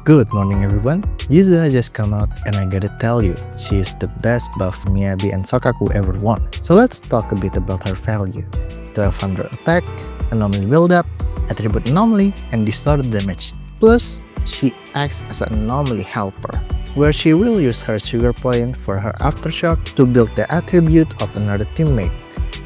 Good morning everyone, Yuzuha just come out and I gotta tell you, she is the best buff Miyabi and Soukaku ever won. So let's talk a bit about her value. 1200 attack, anomaly build-up, attribute anomaly, and distorted damage. Plus, she acts as an anomaly helper, where she will use her sugar point for her aftershock to build the attribute of another teammate.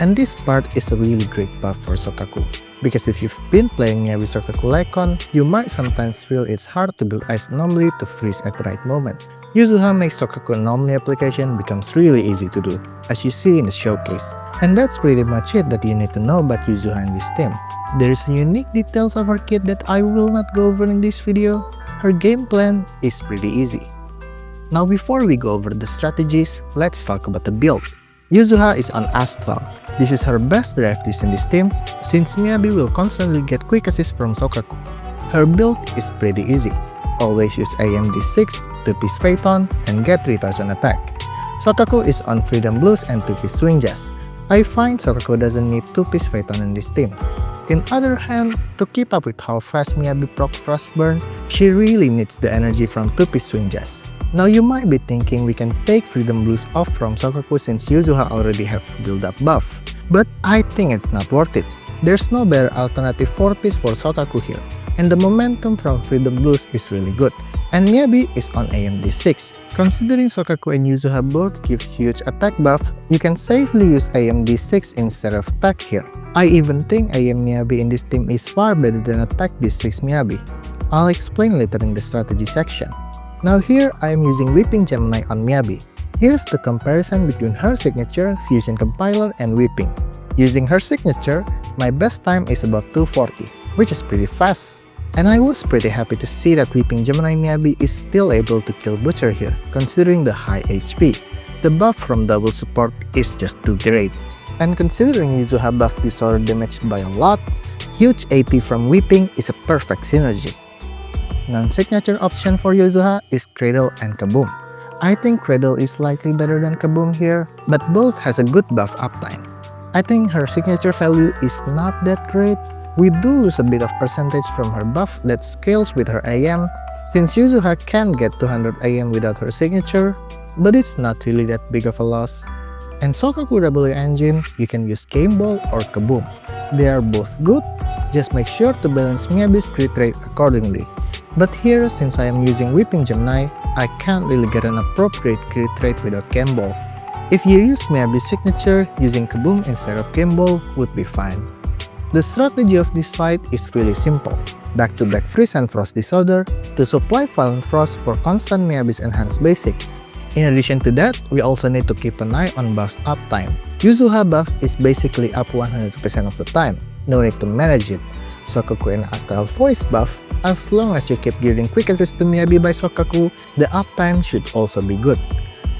And this part is a really great buff for Soukaku, because if you've been playing Miyabi Soukaku Icon, you might sometimes feel it's hard to build Ice Anomaly to freeze at the right moment. Yuzuha makes Soukaku Anomaly application becomes really easy to do, as you see in the showcase. And that's pretty much it that you need to know about Yuzuha in this team. There's unique details of her kit that I will not go over in this video. Her game plan is pretty easy. Now before we go over the strategies, let's talk about the build. Yuzuha is on Astral. This is her best draft use in this team, since Miyabi will constantly get quick assist from Soukaku. Her build is pretty easy. Always use AM D6, 2-piece Phaeton, and get 3000 attack. Soukaku is on Freedom Blues and 2-piece Swing Jazz. I find Soukaku doesn't need 2-piece Phaeton in this team. On the other hand, to keep up with how fast Miyabi proc Frostburn, she really needs the energy from 2-piece Swing Jazz. Now you might be thinking we can take Freedom Blues off from Soukaku since Yuzuha already have build-up buff. But I think it's not worth it. There's no better alternative 4-piece for Soukaku here, and the momentum from Freedom Blues is really good. And Miyabi is on AM D6. Considering Soukaku and Yuzuha both gives huge attack buff, you can safely use AM D6 instead of attack here. I even think AM Miyabi in this team is far better than attack D6 Miyabi. I'll explain later in the strategy section. Now here I am using Weeping Gemini on Miyabi. Here's the comparison between her signature, Fusion Compiler, and Weeping. Using her signature, my best time is about 240, which is pretty fast. And I was pretty happy to see that Weeping Gemini Miyabi is still able to kill Butcher here, considering the high HP. The buff from double support is just too great. And considering Yuzuha buffed disorder damage by a lot, huge AP from Weeping is a perfect synergy. Non-signature option for Yuzuha is Cradle and Kaboom. I think Cradle is slightly better than Kaboom here, but both has a good buff uptime. I think her signature value is not that great. We do lose a bit of percentage from her buff that scales with her AM, since Yuzuha can get 200 AM without her signature, but it's not really that big of a loss. And Soukaku W engine, you can use Game Ball or Kaboom. They are both good, just make sure to balance Miyabi's crit rate accordingly. But here, since I am using Weeping Gemini, I can't really get an appropriate crit rate without Game Ball. If you use Miyabi's signature, using Kaboom instead of Game Ball would be fine. The strategy of this fight is really simple. Back-to-back Freeze and Frost Disorder to supply Violent Frost for constant Miyabi's enhanced basic. In addition to that, we also need to keep an eye on buff's uptime. Yuzuha buff is basically up 100% of the time, no need to manage it. Soukaku and Astral Voice buff, as long as you keep giving quick assist to Miyabi by Soukaku, the uptime should also be good.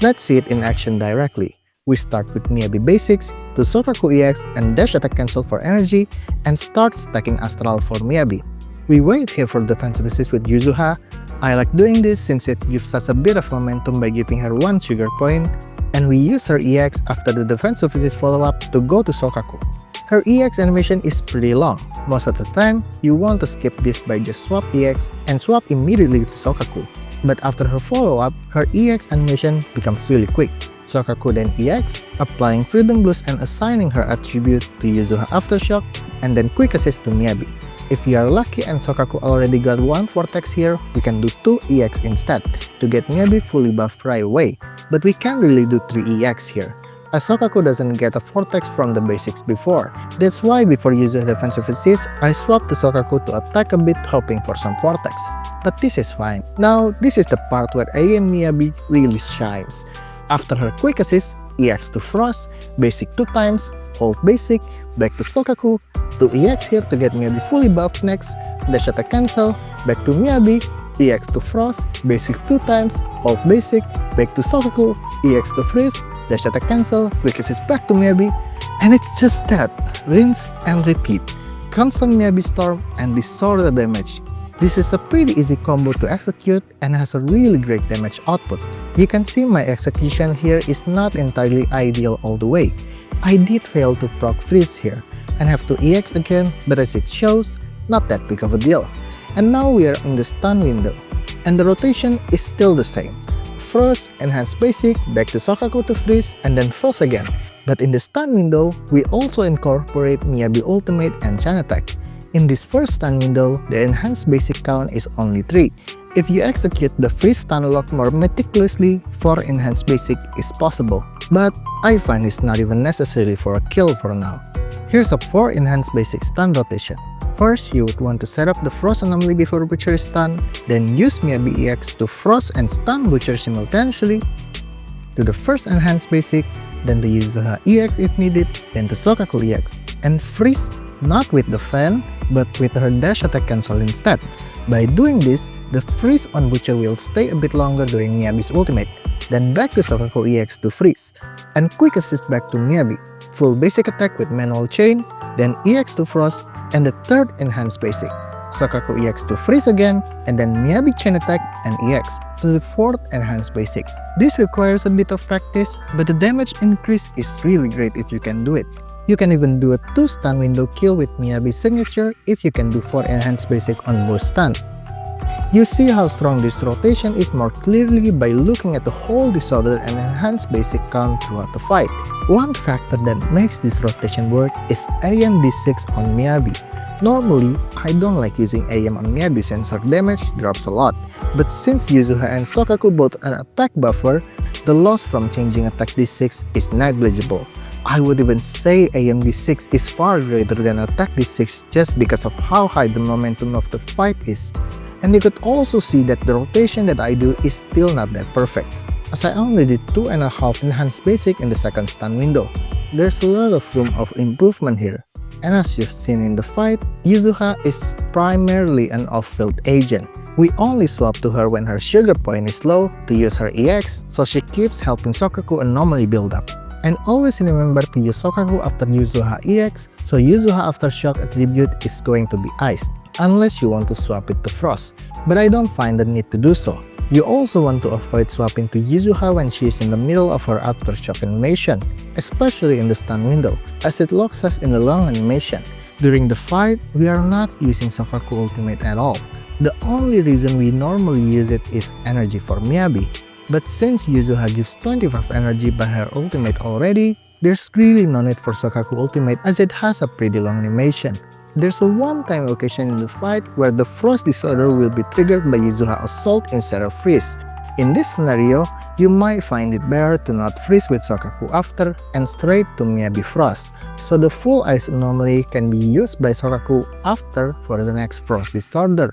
Let's see it in action directly. We start with Miyabi basics to Soukaku EX and dash attack cancel for energy and start stacking Astral for Miyabi. We wait here for defensive assist with Yuzuha. I like doing this since it gives us a bit of momentum by giving her 1 sugar point, and we use her EX after the defensive assist follow-up to go to Soukaku. Her EX animation is pretty long. Most of the time, you want to skip this by just swap EX and swap immediately to Soukaku. But after her follow-up, her EX animation becomes really quick. Soukaku then EX, applying Freedom Blues and assigning her attribute to Yuzuha Aftershock, and then quick assist to Miyabi. If we are lucky and Soukaku already got 1 Vortex here, we can do 2 EX instead, to get Miyabi fully buffed right away. But we can't really do 3 EX here, as Soukaku doesn't get a Vortex from the basics before. That's why before using defensive assist, I swapped to Soukaku to attack a bit hoping for some Vortex. But this is fine. Now, this is the part where AM Miyabi really shines. After her quick assist, EX to Frost, basic 2 times, hold basic, back to Soukaku, to EX here to get Miyabi fully buffed next, dash attack cancel, back to Miyabi, EX to Frost, basic 2 times, hold basic, back to Soukaku, EX to Freeze, dash attack cancel, quick assist back to Miyabi, and it's just that, rinse and repeat. Constant Miyabi Storm and disorder damage. This is a pretty easy combo to execute and has a really great damage output. You can see my execution here is not entirely ideal all the way. I did fail to proc freeze here and have to EX again, but as it shows, not that big of a deal. And now we are in the stun window. and the rotation is still the same. Frost, Enhance Basic, back to Soukaku to freeze, and then Frost again. But in the stun window, we also incorporate Miyabi Ultimate and Chain Attack. In this first stun window, the Enhanced Basic count is only 3. If you execute the freeze stun lock more meticulously, 4 Enhanced Basic is possible. But I find it's not even necessary for a kill for now. Here's a 4 Enhanced Basic stun rotation. First, you would want to set up the Frost anomaly before Butcher is stunned, then use Miyabi EX to Frost and stun Butcher simultaneously, to the first Enhanced Basic, then to Yuzuha EX if needed, then to Soukaku EX, and freeze not with the fan, but with her dash attack cancel instead. By doing this, the freeze on Butcher will stay a bit longer during Miyabi's ultimate, then back to Soukaku EX to freeze, and quick assist back to Miyabi, full basic attack with manual chain, then EX to Frost, and the third Enhanced Basic, Soukaku EX to freeze again, and then Miyabi Chain Attack and EX to the fourth Enhanced Basic. This requires a bit of practice, but the damage increase is really great if you can do it. You can even do a 2 stun window kill with Miyabi's signature if you can do 4 Enhanced Basic on both stun. You see how strong this rotation is more clearly by looking at the whole disorder and Enhanced Basic count throughout the fight. One factor that makes this rotation work is AM D6 on Miyabi. Normally, I don't like using AM on Miyabi since her damage drops a lot, but since Yuzuha and Soukaku both an attack buffer, the loss from changing attack D6 is negligible. I would even say AM D6 is far greater than attack D6 just because of how high the momentum of the fight is. And you could also see that the rotation that I do is still not that perfect, as I only did 2.5 Enhanced Basic in the second stun window. There's a lot of room of improvement here. And as you've seen in the fight, Yuzuha is primarily an off-field agent. We only swap to her when her sugar point is low to use her EX, so she keeps helping Soukaku anomaly build up. And always remember to use Soukaku after Yuzuha EX, so Yuzuha Aftershock attribute is going to be iced, unless you want to swap it to Frost, but I don't find the need to do so. You also want to avoid swapping to Yuzuha when she is in the middle of her Aftershock animation, especially in the stun window, as it locks us in the long animation. During the fight, we are not using Soukaku ultimate at all. The only reason we normally use it is energy for Miyabi. But since Yuzuha gives 25 energy by her ultimate already, there's really no need for Soukaku ultimate as it has a pretty long animation. There's a one-time occasion in the fight where the Frost disorder will be triggered by Yuzuha Assault instead of freeze. In this scenario, you might find it better to not freeze with Soukaku after and straight to Miyabi Frost, so the full ice anomaly can be used by Soukaku after for the next Frost disorder.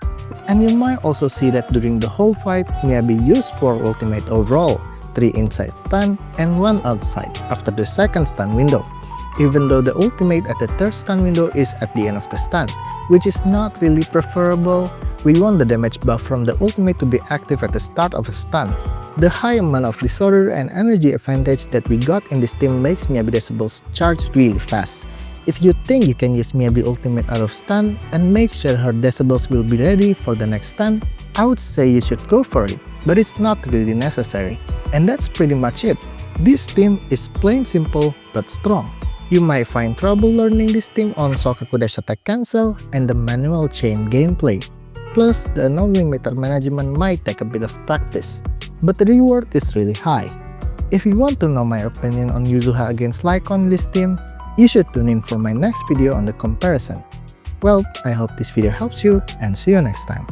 And you might also see that during the whole fight, Miyabi used 4 ultimate overall, 3 inside stun and 1 outside after the second stun window, even though the ultimate at the third stun window is at the end of the stun, which is not really preferable. We want the damage buff from the ultimate to be active at the start of a stun. The high amount of disorder and energy advantage that we got in this team makes Miyabi Decibels charge really fast. If you think you can use Miyabi ultimate out of stun and make sure her Decibels will be ready for the next stun, I would say you should go for it, but it's not really necessary. And that's pretty much it. This team is plain simple but strong. You might find trouble learning this team on Soukaku dash attack cancel and the manual chain gameplay. Plus, the anomaly meter management might take a bit of practice, but the reward is really high. If you want to know my opinion on Yuzuha against Lycon in this team, you should tune in for my next video on the comparison. Well, I hope this video helps you and see you next time.